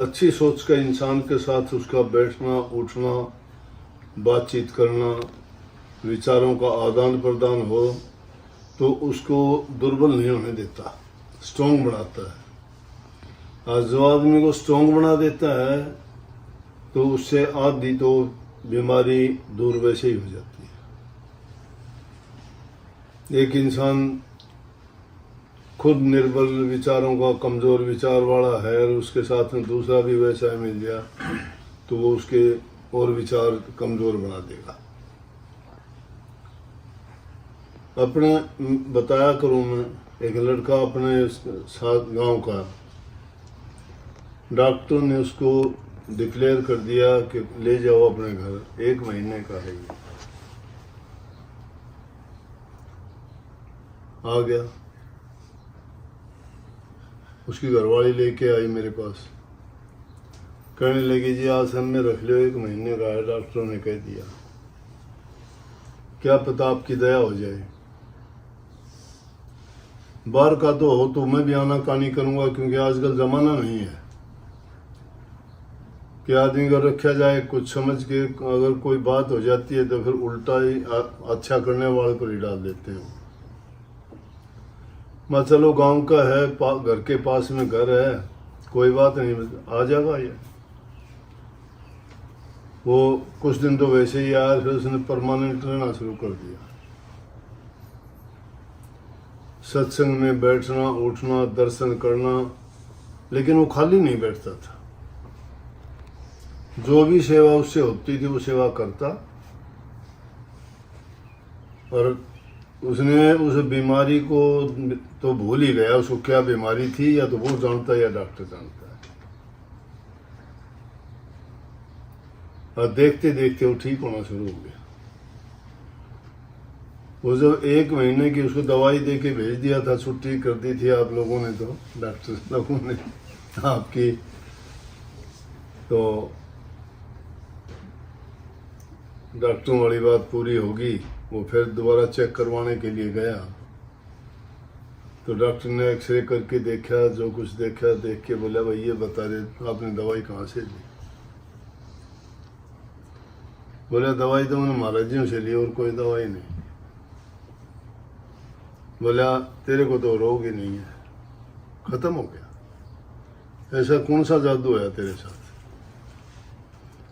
अच्छी सोच का इंसान के साथ उसका बैठना उठना, बातचीत करना, विचारों का आदान प्रदान हो तो उसको दुर्बल नहीं होने देता, स्ट्रॉन्ग बनाता है। और जो आदमी को स्ट्रॉन्ग बना देता है तो उससे आधी तो बीमारी दूर वैसे ही हो जाती है। एक इंसान खुद निर्बल विचारों का, कमज़ोर विचार वाला है और उसके साथ में दूसरा भी वैसा है मिल गया तो वो उसके और विचार कमज़ोर बना देगा। अपने बताया करूँ मैं, एक लड़का अपने साथ गांव का, डॉक्टर ने उसको डिक्लेयर कर दिया कि ले जाओ अपने घर, 1 महीने का है ये। आ गया, उसकी घरवाली लेके आई मेरे पास, कहने लगी जी आश्रम में रख लो, 1 महीने का है, डॉक्टरों ने कह दिया, क्या पता आपकी दया हो जाए। बाहर का तो हो तो मैं भी आनाकानी करूंगा, क्योंकि आजकल जमाना नहीं है कि आदमी को रखा जाए कुछ समझ के, अगर कोई बात हो जाती है तो फिर उल्टा ही अच्छा करने वाले पर ही डाल देते हैं। मैं चलो गांव का है, घर के पास में घर है, कोई बात नहीं, आ जाएगा ये। वो कुछ दिन तो वैसे ही आया, फिर उसने परमानेंट रहना शुरू कर दिया। सत्संग में बैठना उठना, दर्शन करना, लेकिन वो खाली नहीं बैठता था। जो भी सेवा उससे होती थी वो सेवा करता, और उसने उस बीमारी को तो भूल ही गया, उसको क्या बीमारी थी या तो वो जानता है या डॉक्टर जानता है। और देखते देखते वो ठीक होना शुरू हो गया। वो जब 1 महीने की उसको दवाई दे के भेज दिया था, छुट्टी कर दी थी आप लोगों ने, तो डॉक्टर लोगों ने आपकी, तो डॉक्टरों वाली बात पूरी होगी। वो फिर दोबारा चेक करवाने के लिए गया तो डॉक्टर ने एक्सरे करके देखा, जो कुछ देखा, देख के बोला भाई ये बता रहे आपने दवाई कहाँ से ली। बोला दवाई तो मैंने महाराजियों से ली, और कोई दवाई नहीं। बोला तेरे को तो रोग ही नहीं है, खत्म हो गया, ऐसा कौन सा जादू है तेरे साथ।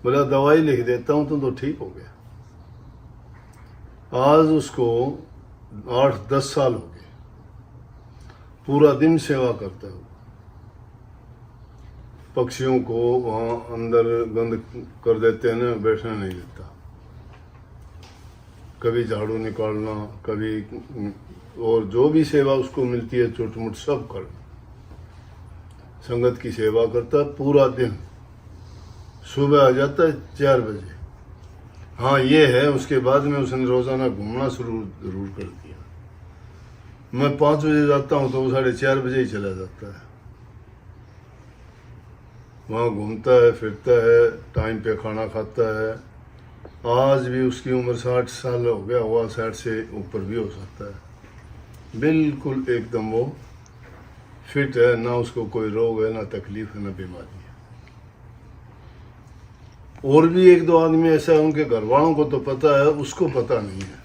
बोला दवाई लिख देता हूं तो ठीक हो गया। आज उसको 8-10 साल हो गए, पूरा दिन सेवा करता है। पक्षियों को वहां अंदर बंद कर देते हैं ना, बैठने नहीं देता, कभी झाड़ू निकालना, कभी और जो भी सेवा उसको मिलती है छोट मोट सब कर, संगत की सेवा करता पूरा दिन। सुबह आ जाता है 4 बजे। हाँ ये है, उसके बाद में उसने रोजाना घूमना शुरू जरूर कर दिया। मैं 5 बजे जाता हूँ तो वो 4:30 बजे ही चला जाता है। वहाँ घूमता है, फिरता है, टाइम पे खाना खाता है। आज भी उसकी उम्र 60 साल हो गया हुआ, 60 से ऊपर भी हो सकता है। बिल्कुल एकदम वो फिट है, ना उसको कोई रोग है, ना तकलीफ है, ना बीमारी है। और भी 1-2 आदमी ऐसा है, उनके घर वालों को तो पता है, उसको पता नहीं है।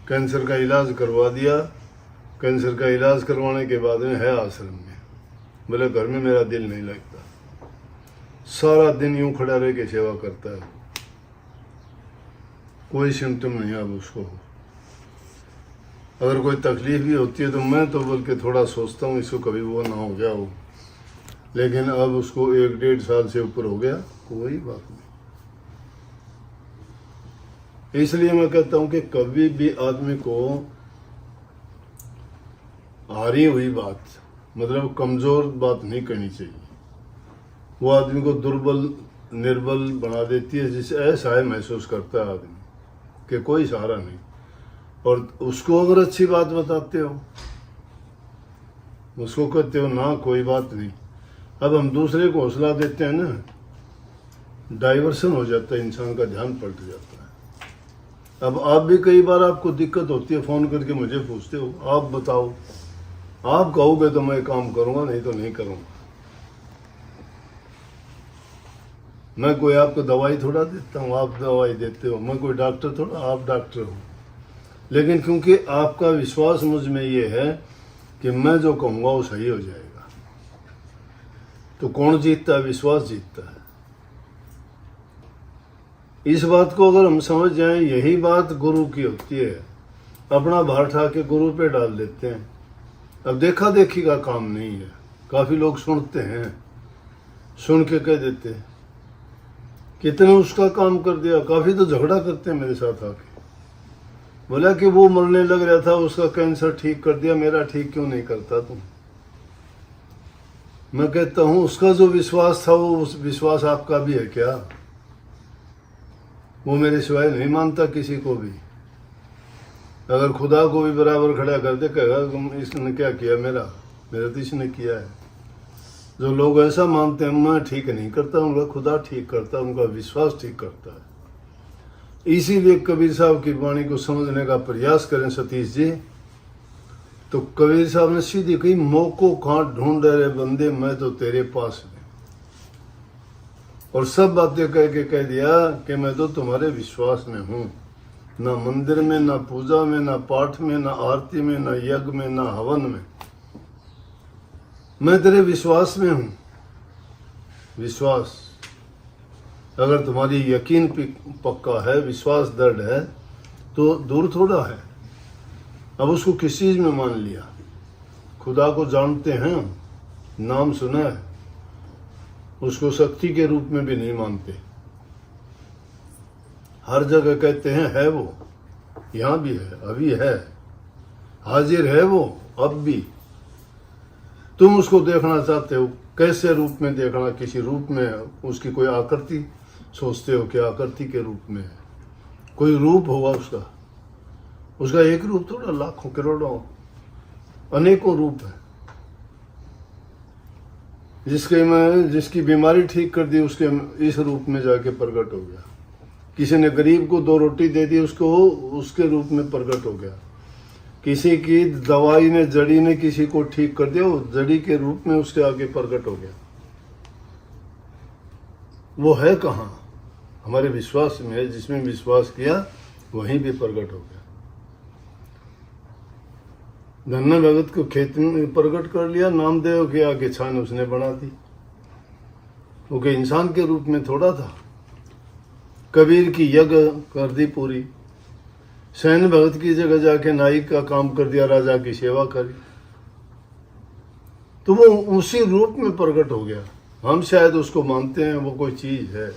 कैंसर का इलाज करवा दिया, कैंसर का इलाज करवाने के बाद में है आश्रम में। बोले घर में मेरा दिल नहीं लगता, सारा दिन यूं खड़ा रह के सेवा करता है, कोई सिम्टम नहीं अब उसको। अगर कोई तकलीफ भी होती है तो मैं तो बल्कि थोड़ा सोचता हूँ इसको कभी वो ना हो गया हो, लेकिन अब उसको 1-1.5 साल से ऊपर हो गया, कोई बात नहीं। इसलिए मैं कहता हूं कि कभी भी आदमी को हारी हुई बात, मतलब कमजोर बात नहीं करनी चाहिए। वो आदमी को दुर्बल निर्बल बना देती है, जिससे असहाय महसूस करता है आदमी कि कोई सहारा नहीं। और उसको अगर अच्छी बात बताते हो, उसको कहते हो ना कोई बात नहीं, अब हम दूसरे को हौसला देते हैं ना, डाइवर्सन हो जाता है, इंसान का ध्यान पलट जाता है। अब आप भी कई बार आपको दिक्कत होती है, फोन करके मुझे पूछते हो, आप बताओ आप कहोगे तो मैं काम करूंगा, नहीं तो नहीं करूंगा। मैं कोई आपको दवाई थोड़ा देता हूँ, आप दवाई देते हो। मैं कोई डॉक्टर थोड़ा, आप डॉक्टर हो। लेकिन क्योंकि आपका विश्वास मुझ में ये है कि मैं जो कहूँगा वो सही हो जाएगा, तो कौन जीतता है? विश्वास जीतता है। इस बात को अगर हम समझ जाएं, यही बात गुरु की होती है। अपना भार उठा के गुरु पे डाल देते हैं। अब देखा देखी का काम नहीं है। काफी लोग सुनते हैं, सुन के कह देते हैं कितने उसका काम कर दिया। काफी तो झगड़ा करते हैं मेरे साथ आके, बोला कि वो मरने लग रहा था, उसका कैंसर ठीक कर दिया, मेरा ठीक क्यों नहीं करता तुम? मैं कहता हूं उसका जो विश्वास था वो उस विश्वास आपका भी है क्या? वो मेरे सिवाय नहीं मानता किसी को भी। अगर खुदा को भी बराबर खड़ा कर दे, कहेगा इसने क्या किया? मेरा तो इसने किया है। जो लोग ऐसा मानते हैं मैं ठीक नहीं करता, उनका खुदा ठीक करता है, उनका विश्वास ठीक करता है। इसीलिए कबीर साहब की वाणी को समझने का प्रयास करें सतीश जी। तो कबीर साहब ने सीधी कही, मौको कहाँ ढूंढ रहे बंदे, मैं तो तेरे पास में। और सब बातें कह के कह दिया कि मैं तो तुम्हारे विश्वास में हूं। ना मंदिर में, ना पूजा में, ना पाठ में, ना आरती में, ना यज्ञ में, ना हवन में, मैं तेरे विश्वास में हूं। विश्वास, अगर तुम्हारी यकीन पक्का है, विश्वास दृढ़ है, तो दूर थोड़ा है। अब उसको किस चीज में मान लिया? खुदा को जानते हैं, नाम सुना है, उसको शक्ति के रूप में भी नहीं मानते। हर जगह कहते हैं है वो, यहां भी है, अभी है, हाजिर है वो अब भी। तुम उसको देखना चाहते हो, कैसे रूप में देखना? किसी रूप में, उसकी कोई आकृति सोचते हो कि आकृति के रूप में है। कोई रूप होगा उसका एक रूप थोड़ा, लाखों करोड़ों अनेकों रूप है। जिसकी बीमारी ठीक कर दी, उसके इस रूप में जाके प्रकट हो गया। किसी ने गरीब को 2 रोटी दे दी, उसको उसके रूप में प्रकट हो गया। किसी की दवाई ने, जड़ी ने किसी को ठीक कर दिया, वो जड़ी के रूप में उसके आगे प्रकट हो गया। वो है कहाँ? हमारे विश्वास में है। जिसमें विश्वास किया वहीं भी प्रकट हो गया। धन्ना भगत को खेत में प्रकट कर लिया, नामदेव के आगे छान उसने बना दी। वो के इंसान के रूप में थोड़ा था। कबीर की यज्ञ कर दी पूरी। सैन भगत की जगह जाके नाइक का काम कर दिया, राजा की सेवा करी, तो वो उसी रूप में प्रकट हो गया। हम शायद उसको मानते हैं वो कोई चीज है,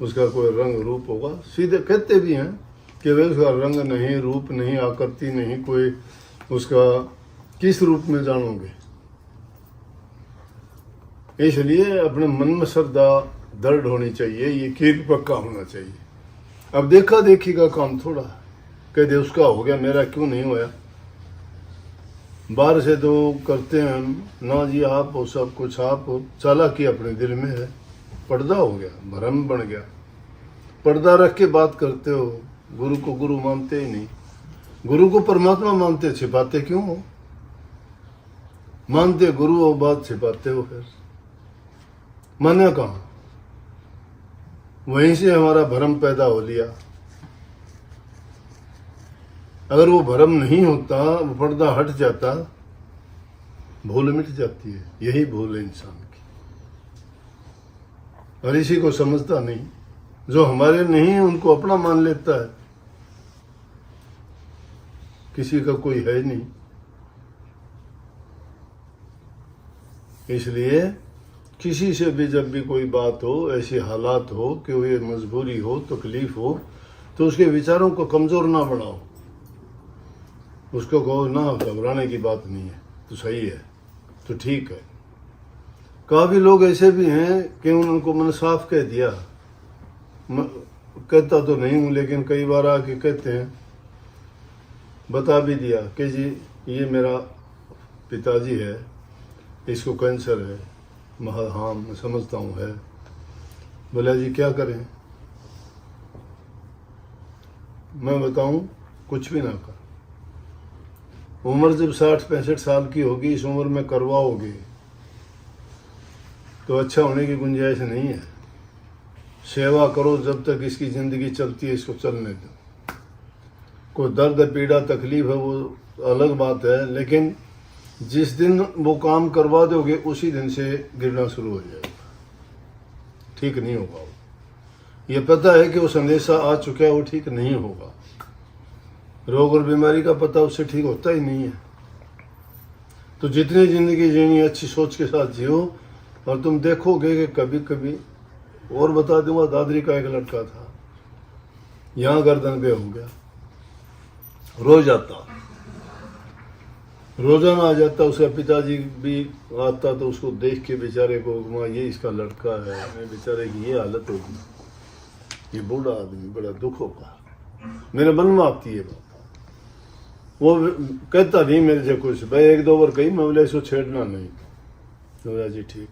उसका कोई रंग रूप होगा। सीधे कहते भी हैं कि वे उसका रंग नहीं, रूप नहीं, आकृति नहीं, कोई उसका किस रूप में जानोगे? इसलिए अपने मन में श्रद्धा दृढ़ होनी चाहिए, ये यकीन पक्का होना चाहिए। अब देखा देखी का काम थोड़ा, कह दे उसका हो गया, मेरा क्यों नहीं होया? बाहर से तो करते हैं ना जी, आप हो, सब कुछ आप हो। चालाकी अपने दिल में है, पर्दा हो गया, भ्रम बन गया। पर्दा रख के बात करते हो, गुरु को गुरु मानते ही नहीं। गुरु को परमात्मा मानते, छिपाते क्यों हो? मानते गुरु हो, बात छिपाते हो, फिर माने कहाँ? वहीं से हमारा भ्रम पैदा हो लिया। अगर वो भ्रम नहीं होता, वो पर्दा हट जाता, भूल मिट जाती है। यही भूल है इंसान की, और इसी को समझता नहीं। जो हमारे नहीं है उनको अपना मान लेता है, किसी का कोई है नहीं। इसलिए किसी से भी जब भी कोई बात हो, ऐसी हालात हो कि वो ये मजबूरी हो, तकलीफ हो, तो उसके विचारों को कमजोर ना बढ़ाओ। उसको कहो ना, घबराने की बात नहीं है, तो सही है, तो ठीक है। काफी लोग ऐसे भी हैं कि उनको मैंने साफ कह दिया, कहता तो नहीं हूं, लेकिन कई बार आके कहते हैं, बता भी दिया कि जी ये मेरा पिताजी है, इसको कैंसर है। हाँ मैं समझता हूँ है। बोला जी क्या करें? मैं बताऊं, कुछ भी ना कर। उम्र जब 60-65 साल की होगी, इस उम्र में करवाओगे तो अच्छा होने की गुंजाइश नहीं है। सेवा करो जब तक इसकी ज़िंदगी चलती है, इसको चलने दो। कोई दर्द पीड़ा तकलीफ है वो अलग बात है, लेकिन जिस दिन वो काम करवा दोगे उसी दिन से गिरना शुरू हो जाएगा, ठीक नहीं होगा। वो ये पता है कि वो संदेशा आ चुका है, वो ठीक नहीं होगा। रोग और बीमारी का पता उससे ठीक होता ही नहीं है। तो जितनी ज़िंदगी जीनी अच्छी सोच के साथ जियो, और तुम देखोगे कि कभी कभी, और बता दूंगा, दादरी का एक लड़का था, यहाँ गर्दन पे हो गया, रोज आता, रोजाना आ जाता। उसका पिताजी भी आता तो उसको देख के बेचारे को, माँ ये इसका लड़का है, बेचारे की ये हालत होगी, ये बूढ़ा आदमी, बड़ा दुख होगा। मेरे मन में आती है बात। वो कहता नहीं मेरे से कुछ, भाई 1-2 बार कही, मैं बोला इसको छेड़ना नहीं। बोला जी ठीक।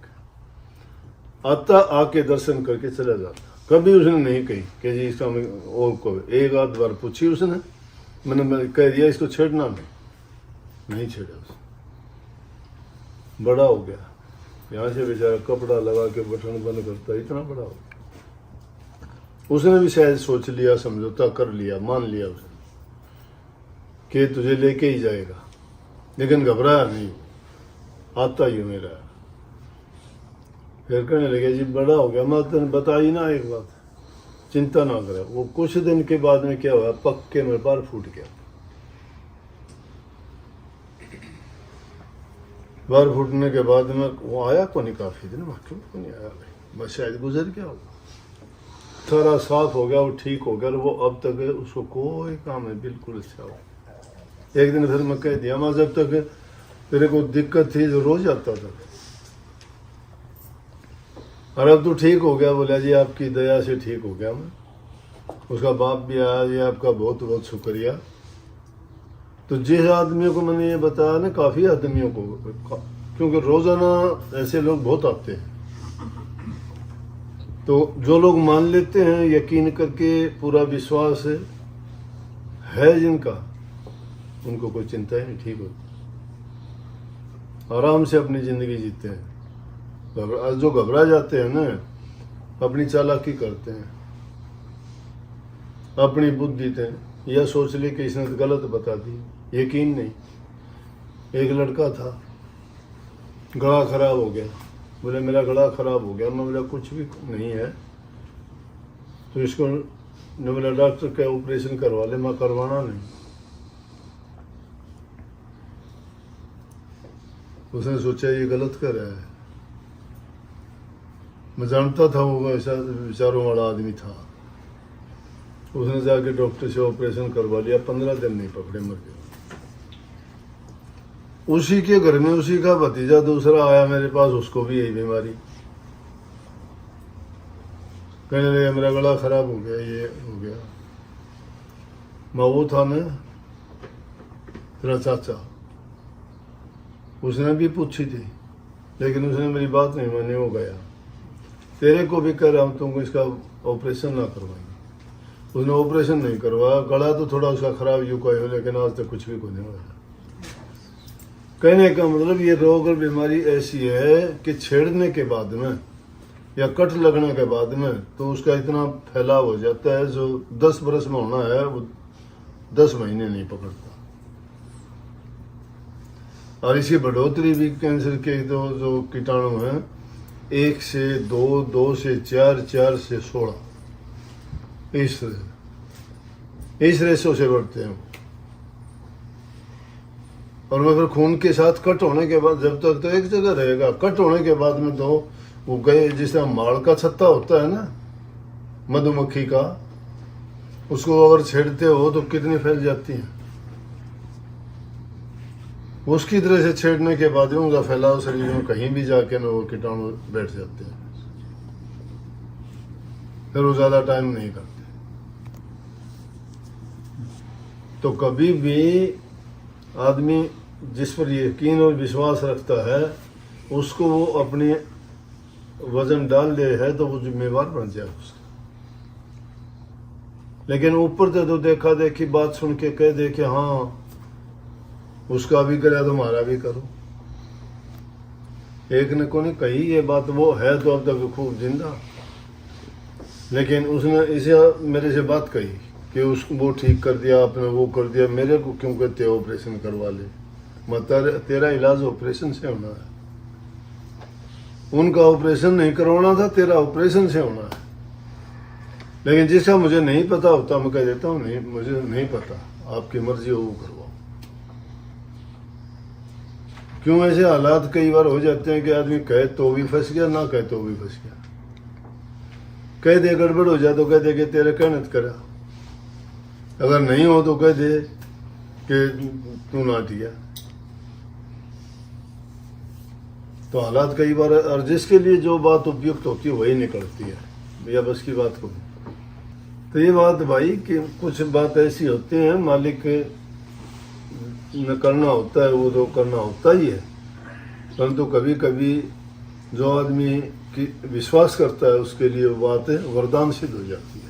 आता, आके दर्शन करके चला जाता। कभी उसने नहीं कही कि जी इसका और को, एक आध बार पूछी उसने, मैंने कह दिया इसको छेड़ना नहीं छेड़ा उसने। बड़ा हो गया, यहाँ से बेचारा कपड़ा लगा के बटन बंद करता, इतना बड़ा हो गया। उसने भी शायद सोच लिया, समझौता कर लिया, मान लिया उसने कि तुझे लेके ही जाएगा, लेकिन घबराया नहीं, आता ही मेरा। फिर कहने लगे जी बड़ा हो गया, मैं तेने बताई ना एक बात, चिंता ना करे। वो कुछ दिन के बाद में क्या हुआ, पक्के में बार फूट गया। बार फूटने के बाद में वो आया को नहीं, काफी दिन में क्यों को नहीं आया भाई, बस शायद गुजर गया होगा। सारा साफ हो गया, वो ठीक हो गया, और वो अब तक उसको कोई काम है बिल्कुल अच्छा हो। एक दिन फिर मैं कह दिया, मैं जब तक तेरे को दिक्कत थी जो रोज आता था, और अब तो ठीक हो गया। बोला जी आपकी दया से ठीक हो गया मैं। उसका बाप भी आया, जी आपका बहुत बहुत शुक्रिया। तो जिस आदमियों को मैंने ये बताया ना, काफ़ी आदमियों को, क्योंकि रोज़ाना ऐसे लोग बहुत आते हैं, तो जो लोग मान लेते हैं यकीन करके, पूरा विश्वास है जिनका, उनको कोई चिंता ही नहीं, ठीक होती, आराम से अपनी ज़िंदगी जीते हैं। जो घबरा जाते हैं ना, अपनी चालाकी करते हैं, अपनी बुद्धि देते हैं, यह सोच ले कि इसने गलत बता दी, यकीन नहीं। एक लड़का था, गला खराब हो गया, बोले मेरा गला खराब हो गया। मैं बोला कुछ भी नहीं है, तो इसको ने बोला डॉक्टर का ऑपरेशन करवा ले। मैं करवाना नहीं। उसने सोचा ये गलत कर रहा है। मैं जानता था वो ऐसा विचारों वाला आदमी था। उसने जाके डॉक्टर से ऑपरेशन करवा लिया, 15 दिन नहीं पकड़े, मर गया। उसी के घर में उसी का भतीजा दूसरा आया मेरे पास, उसको भी यही बीमारी। कहने लगे मेरा गला खराब हो गया, ये हो गया। मैं वो था ना तेरा चाचा, उसने भी पूछी थी, लेकिन उसने मेरी बात नहीं मानी, हो गया। तेरे को भी कह रहा हूँ तुमको इसका ऑपरेशन ना करवाएंगे। उसने ऑपरेशन नहीं करवाया। गला तो थोड़ा उसका खराब यूं का है, लेकिन आज तक कुछ भी को नहीं हुआ। कहने का मतलब ये रोग और बीमारी ऐसी है कि छेड़ने के बाद में या कट लगने के बाद में तो उसका इतना फैलाव हो जाता है, जो 10 बरस में होना है वो 10 महीने नहीं पकड़ता। और इसकी बढ़ोतरी भी कैंसर के जो कीटाणु हैं, 1 से 2, 2 से 4, 4 से 16, इस रेशो से बढ़ते हैं। और मगर खून के साथ कट होने के बाद जब तक तो एक जगह रहेगा, कट होने के बाद में तो वो गए, जिससे माड़ का छत्ता होता है ना मधुमक्खी का, उसको अगर छेड़ते हो तो कितनी फैल जाती हैं। उसकी तरह से छेड़ने के बाद उनका फैलाव शरीर में कहीं भी जाके ना वो कीटाणु बैठ जाते हैं, फिर वो ज्यादा टाइम नहीं करते। तो कभी भी आदमी जिस पर यकीन और विश्वास रखता है, उसको वो अपने वजन डाल दे है तो वो जिम्मेवार बन जाए उसका। लेकिन ऊपर से तो देखा देखी बात सुन के कह दे कि हाँ उसका भी करे तो हमारा भी करो। एक ने को नहीं कही ये बात, वो है तो अब तक खूब जिंदा, लेकिन उसने इसे मेरे से बात कही कि उसको वो ठीक कर दिया आपने, वो कर दिया, मेरे को क्यों कहते हो ऑपरेशन करवा ले। मतलब तेरा इलाज ऑपरेशन से होना है, उनका ऑपरेशन नहीं करवाना था, तेरा ऑपरेशन से होना है। लेकिन जिसका मुझे नहीं पता होता मैं कह देता हूँ नहीं मुझे नहीं पता, आपकी मर्जी हो वो करवाओ। क्यों ऐसे हालात कई बार हो जाते हैं कि आदमी कहे तो भी फंस गया, ना कहे तो भी फंस गया। कह दे गड़बड़ हो जाए तो कह दे कि तेरे कहने करा, अगर नहीं हो तो कह दे कि तू ना दिया। तो हालात कई बार, और जिसके लिए जो बात उपयुक्त होती है वही निकलती है भैया, बस की बात को। तो ये बात भाई कि कुछ बात ऐसी होती है मालिक न करना होता है वो तो करना होता ही है, परंतु कभी कभी जो आदमी की विश्वास करता है उसके लिए वो बात वरदान सिद्ध हो जाती है।